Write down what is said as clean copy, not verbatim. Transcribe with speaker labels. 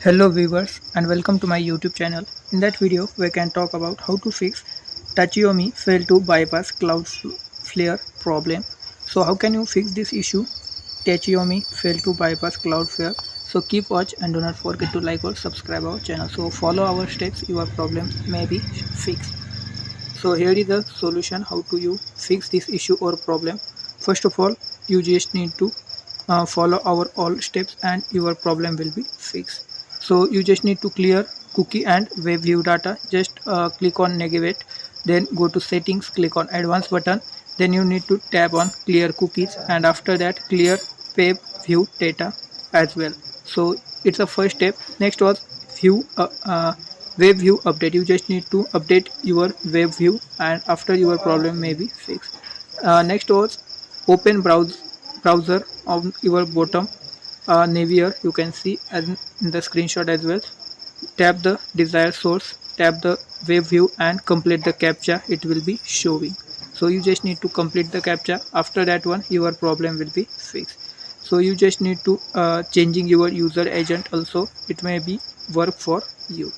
Speaker 1: Hello viewers and welcome to my YouTube channel. In that video we can talk about how to fix Tachiyomi fail to bypass Cloudflare problem. So how can you fix this issue? Tachiyomi fail to bypass Cloudflare. So keep watch and do not forget to like or subscribe our channel. So follow our steps, your problem may be fixed. So here is the solution how to you fix this issue or problem. First of all, you just need to follow our all steps and your problem will be fixed. So you just need to clear cookie and web view data. Just click on negate, then go to settings, click on advanced button. Then you need to tap on clear cookies and after that clear web view data as well. So it's a first step. Next was view web view update. You just need to update your web view and after your problem may be fixed. Next was open browser on your bottom navigation. You can see as in the screenshot as well. Tap the desired source, tap the web view and complete the captcha. It will be showing. So you just need to complete the captcha. After that one your problem will be fixed. So you just need to changing your user agent also. It may be work for you.